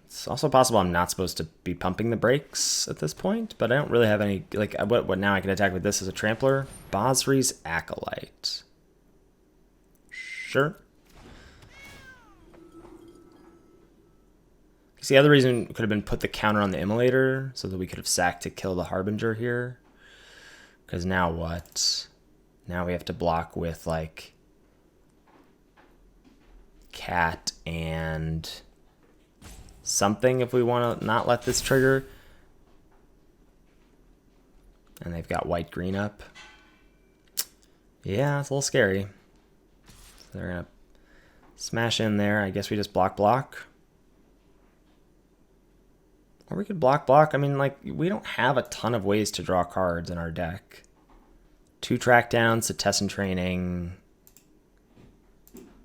It's also possible I'm not supposed to be pumping the brakes at this point, but I don't really have any, like, what now I can attack with this as a Trampler? Basri's Acolyte. Sure. See, the other reason could have been put the counter on the Immolator so that we could have sacked to kill the Harbinger here. Because now what? Now we have to block with, like, cat and something if we want to not let this trigger. And they've got white-green up. Yeah, it's a little scary. So they're going to smash in there. I guess we just block. Or we could block. I mean, like, we don't have a ton of ways to draw cards in our deck. 2 track downs, Setessan Training,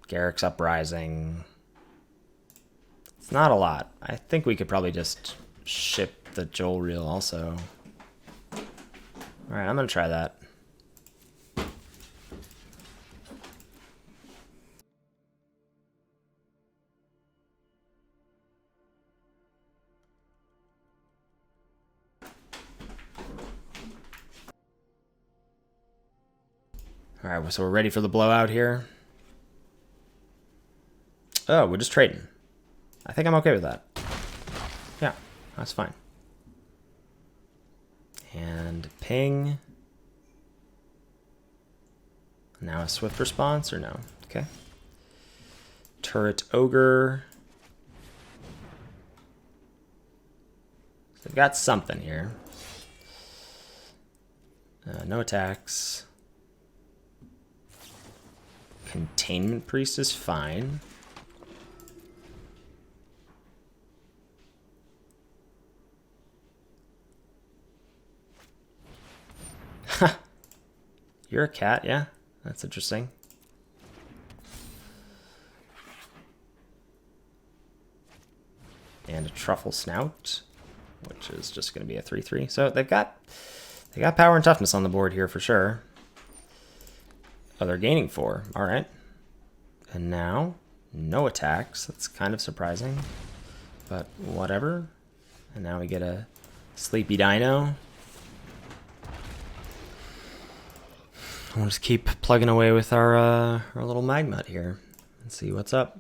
Garrick's Uprising. It's not a lot. I think we could probably just ship the Joel Reel also. Alright, I'm going to try that. Alright, so we're ready for the blowout here. Oh, we're just trading. I think I'm okay with that. Yeah, that's fine. And ping. Now a swift response or no? Okay. Turret Ogre. So they've got something here. No attacks. Containment Priest is fine. You're a cat, yeah? That's interesting. And a Truffle Snout, which is just going to be a 3/3. So they got power and toughness on the board here for sure. Oh, they're gaining 4. All right. And now, no attacks. That's kind of surprising, but whatever. And now we get a Sleepy Dino. We'll just keep plugging away with our little Magmut here and see what's up.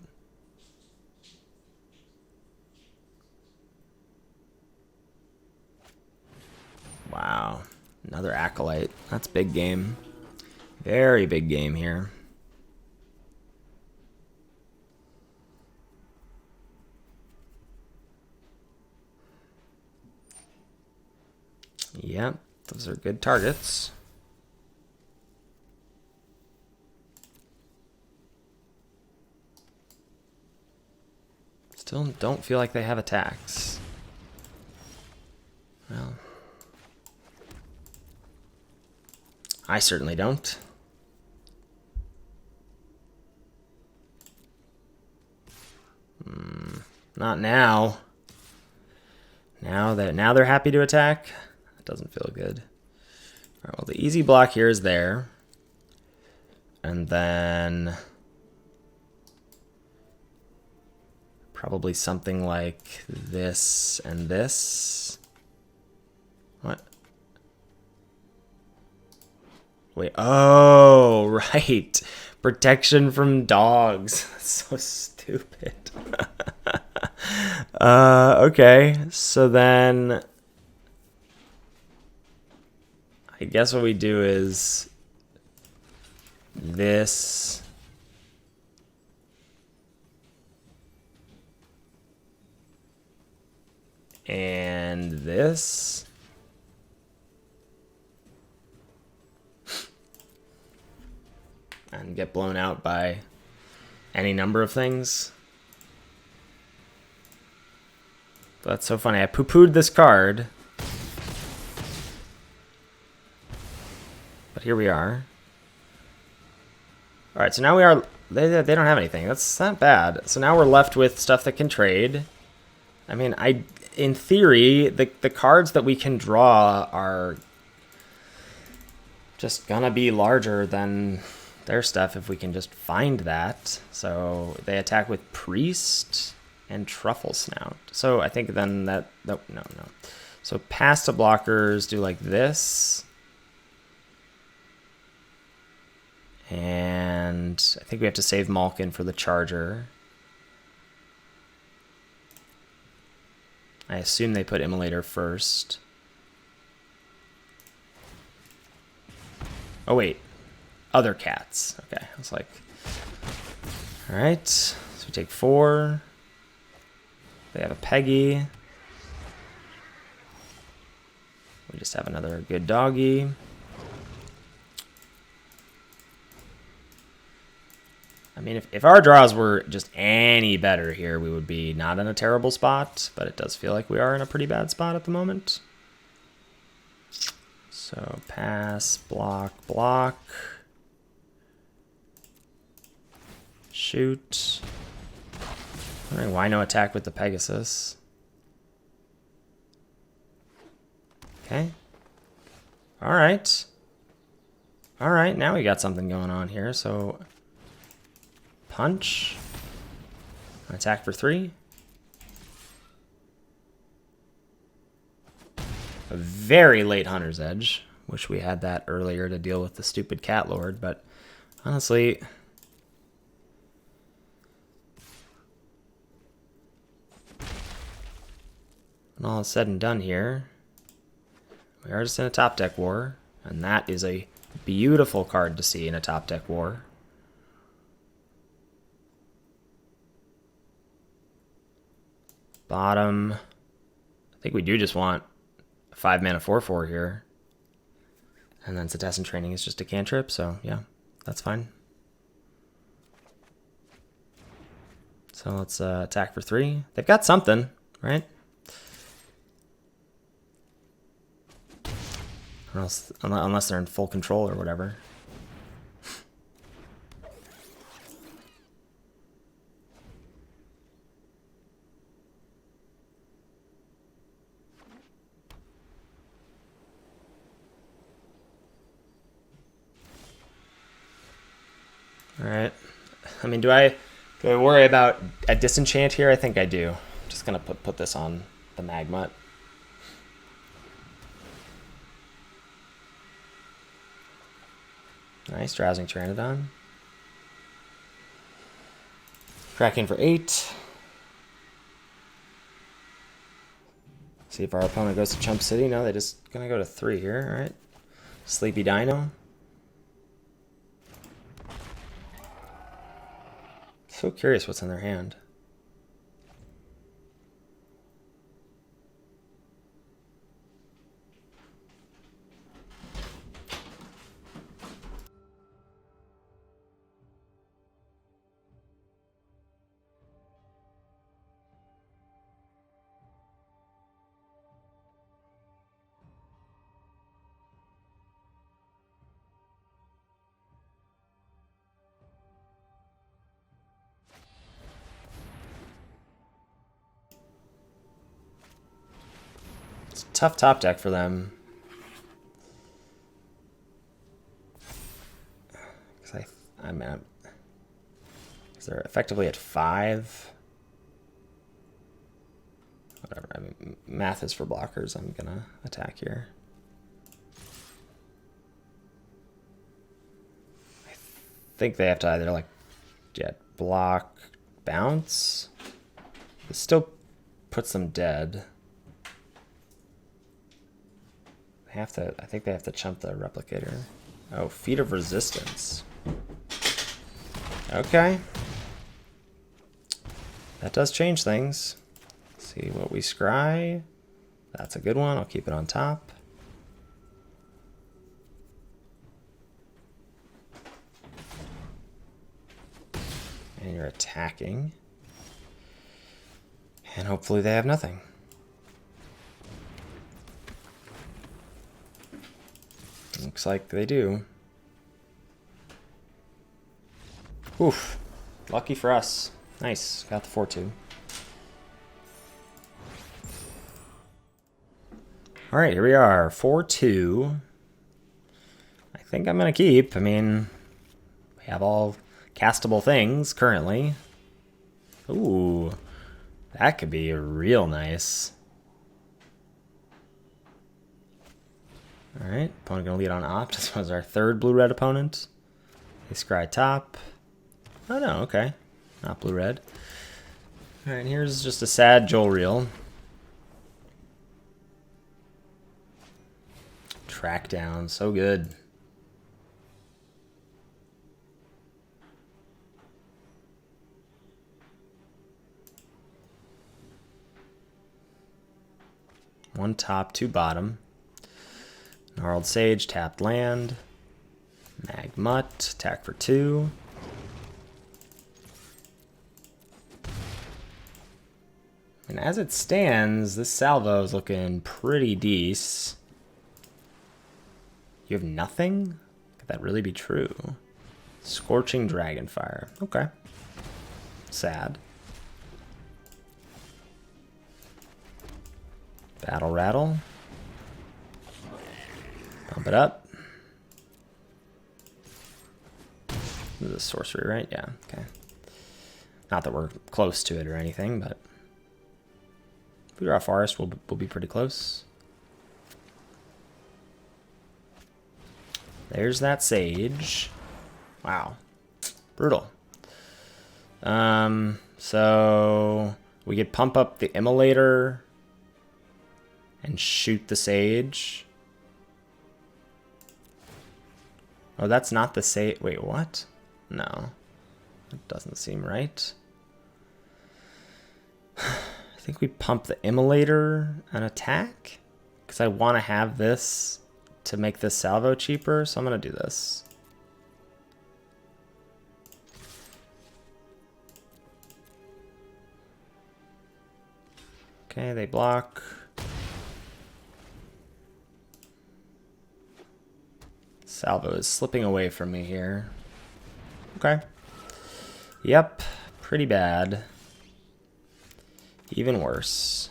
Wow, another Acolyte. That's big game. Very big game here. Yep, those are good targets. Still don't feel like they have attacks. Well, I certainly don't. Not now. Now they're happy to attack. That doesn't feel good. All right, well, the easy block here is there. And then probably something like this and this. What? Wait, oh, right. Protection from dogs. That's so stupid. Okay, so then I guess what we do is this. And this. And get blown out by any number of things. But that's so funny. I poo-pooed this card. But here we are. Alright, so now we are... They don't have anything. That's not bad. So now we're left with stuff that can trade. I mean, in theory, the cards that we can draw are just gonna be larger than their stuff if we can just find that. So they attack with Priest and Truffle Snout. So I think then that... No. So pass to blockers, do like this. And I think we have to save Malkin for the Charger. I assume they put Immolator first. Oh, wait. Other cats. Okay, I was like... Alright, so we take 4. They have a Peggy. We just have another good doggy. I mean, if our draws were just any better here, we would be not in a terrible spot, but it does feel like we are in a pretty bad spot at the moment. So pass, block, block. Shoot. I don't know why no attack with the Pegasus. Okay. Alright. Alright, now we got something going on here, so... Punch. Attack for 3. A very late Hunter's Edge. Wish we had that earlier to deal with the stupid Cat Lord, but honestly... when all is said and done here, we are just in a top deck war, and that is a beautiful card to see in a top deck war. Bottom. I think we do just want a 5-mana 4/4 here. And then Cetacean Training is just a cantrip, so yeah, that's fine. So let's attack for 3. They've got something, right? Unless they're in full control or whatever. All right. I mean, do I worry about a disenchant here? I think I do. I'm just gonna put this on the Magmut. Nice, Drowsing Pteranodon. Cracking for 8. See if our opponent goes to Chump City. No, they're just gonna go to 3 here, alright. Sleepy Dino. So curious what's in their hand. It's a tough top deck for them. Because they're effectively at 5. Whatever. I mean, math is for blockers. I'm gonna attack here. I think they have to either like jet block, bounce. This still puts them dead. I think they have to chump the replicator. Oh, Feet of Resistance. Okay. That does change things. Let's see what we scry. That's a good one. I'll keep it on top. And you're attacking. And hopefully they have nothing. Looks like they do. Oof. Lucky for us. Nice. Got the 4-2. Alright, here we are. 4-2. I think I'm going to keep. I mean, we have all castable things currently. Ooh. That could be real nice. Alright, opponent gonna lead on opt. This was our third blue-red opponent. They scry top. Oh no, okay. Not blue-red. Alright, here's just a sad Joel reel. Track down, so good. One top, two bottom. Gnarled Sage, tapped land. Magmut, attack for 2. And as it stands, this salvo is looking pretty decent. You have nothing? Could that really be true? Scorching Dragonfire. Okay. Sad. Battle Rattle. Pump it up. This is a sorcery, right? Yeah, okay. Not that we're close to it or anything, but if we draw a forest, we'll be pretty close. There's that sage. Wow. Brutal. So we could pump up the immolator and shoot the sage. Oh, that's not the sage. Wait, what? No. That doesn't seem right. I think we pump the immolator and attack. Because I want to have this to make this salvo cheaper. So I'm going to do this. Okay, they block. Salvo is slipping away from me here. Okay. Yep, pretty bad. Even worse.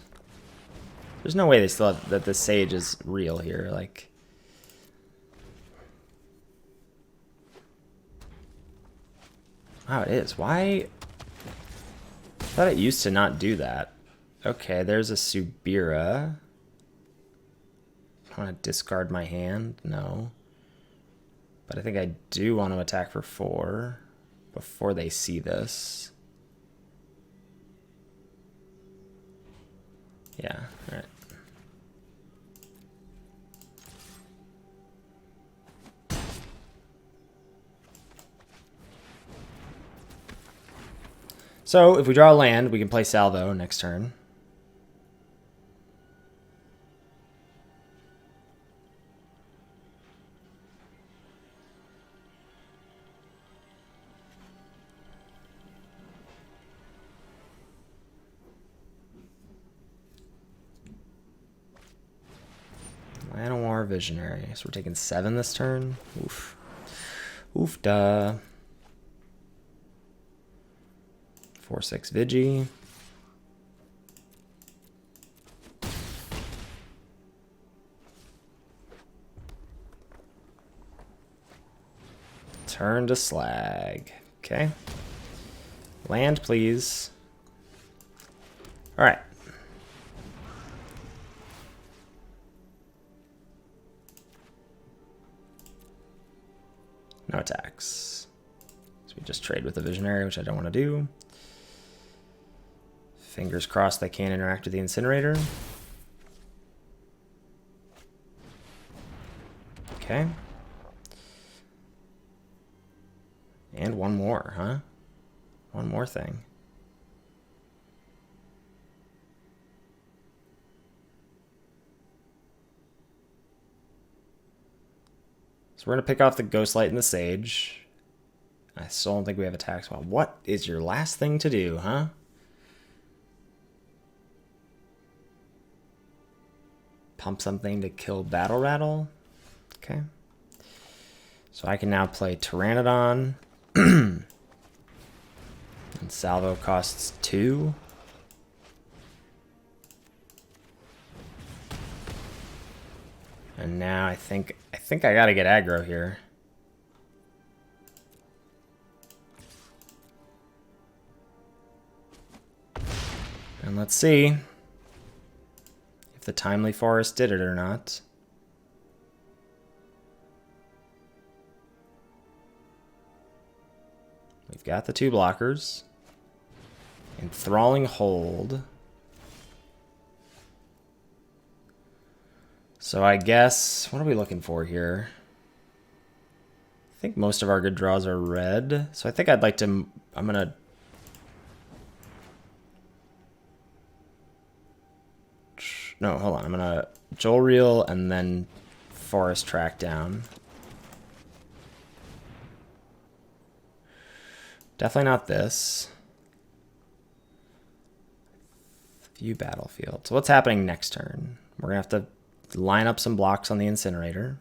There's no way they still have that the sage is real here. Like, wow, it is. Why? I thought it used to not do that. Okay, there's a Subira. I want to discard my hand. No. But I think I do want to attack for 4 before they see this. Yeah, all right. So if we draw a land, we can play salvo next turn. Llanowar Visionary. So we're taking 7 this turn. Oof. Oof duh. 4/6 Vigi. Turn to slag. Okay. Land, please. All right. No attacks. Just trade with the Visionary, which I don't want to do. Fingers crossed they can't interact with the Incinerator. Okay. And one more, huh? One more thing. So we're going to pick off the Ghostlight and the Sage. I still don't think we have a tax wall. What is your last thing to do, huh? Pump something to kill Battle Rattle. Okay. So I can now play Pteranodon. And Salvo costs 2. And now I think I gotta get aggro here. And let's see if the Timely Forest did it or not. We've got the 2 blockers. Enthralling Hold. So I guess, what are we looking for here? I think most of our good draws are red. So I think I'd like to, I'm gonna no, hold on. I'm gonna Joel Reel and then Forest Track down. Definitely not this. View battlefield. So what's happening next turn? We're gonna have to line up some blocks on the Incinerator.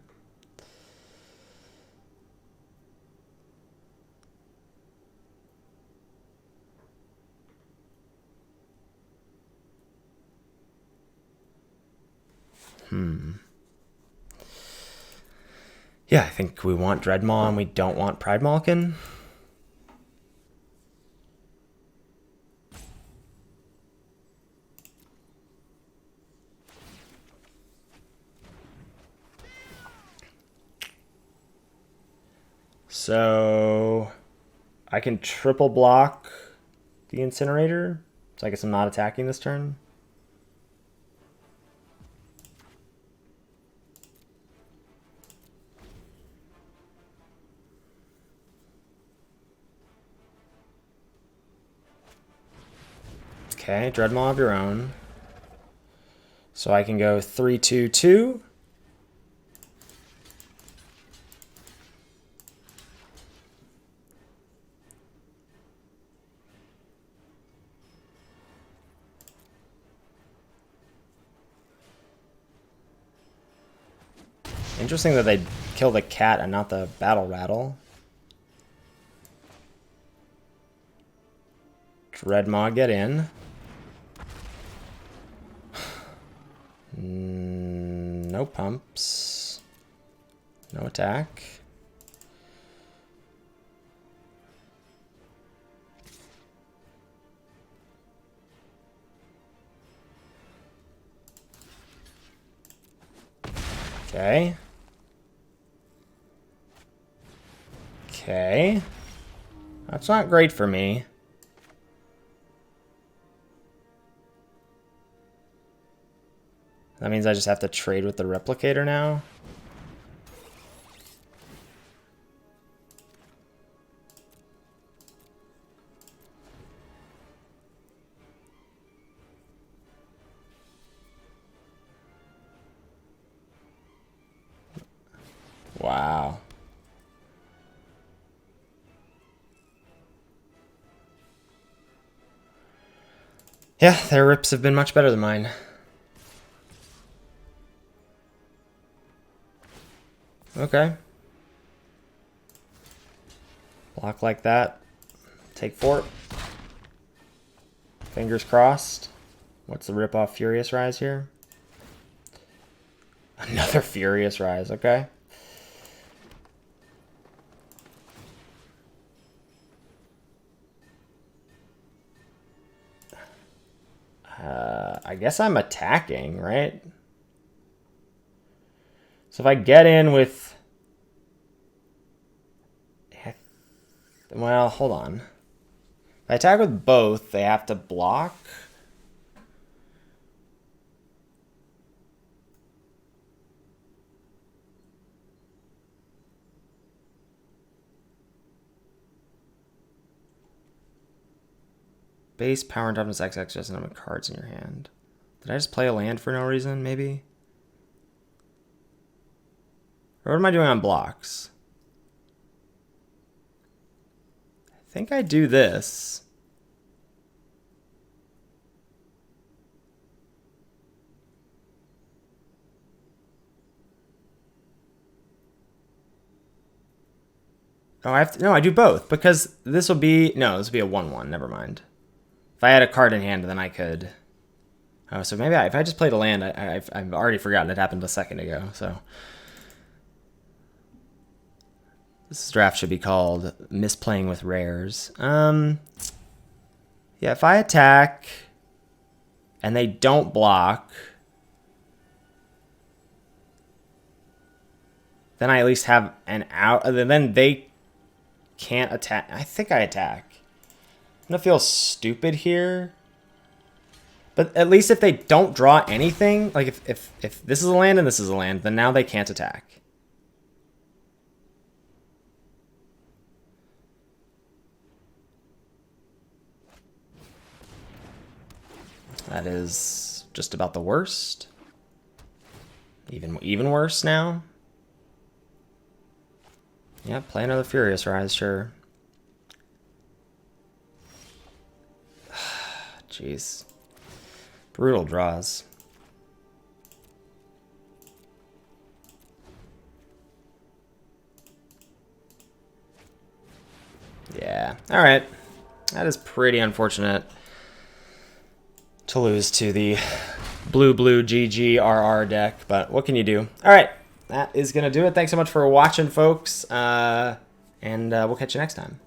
Yeah, I think we want Dreadmaw and we don't want Pride Malkin. So I can triple block the Incinerator. So I guess I'm not attacking this turn. Okay, Dreadmaw of your own. So I can go 3-2-2. Interesting that they kill the cat and not the Battle Rattle. Dreadmaw, get in. No pumps. No attack. Okay. Okay. That's not great for me. That means I just have to trade with the Replicator now. Wow. Yeah, their rips have been much better than mine. Okay. Block like that. Take 4. Fingers crossed. What's the rip off Furious Rise here? Another Furious Rise, okay. I guess I'm attacking, right? So if I get in with... Well, hold on. If I attack with both, they have to block. Base, power, and toughness XX, just a number of cards in your hand. Did I just play a land for no reason, maybe? Or what am I doing on blocks? I think I do this. Oh, I have to, no, I do both, because this will be, no, this will be a 1/1, never mind. If I had a card in hand, then I could. Oh, so maybe if I just played a land, I've already forgotten it happened a second ago. So this draft should be called Misplaying with Rares. Yeah, if I attack and they don't block, then I at least have an out. Then they can't attack. I think I attack. I'm gonna feel stupid here, but at least if they don't draw anything, like if this is a land and this is a land, then now they can't attack. That is just about the worst. Even worse now. Yeah, play another Furious Rise, sure. Jeez. Brutal draws. Yeah. All right. That is pretty unfortunate to lose to the blue GGRR deck, but what can you do? All right. That is going to do it. Thanks so much for watching, folks. And we'll catch you next time.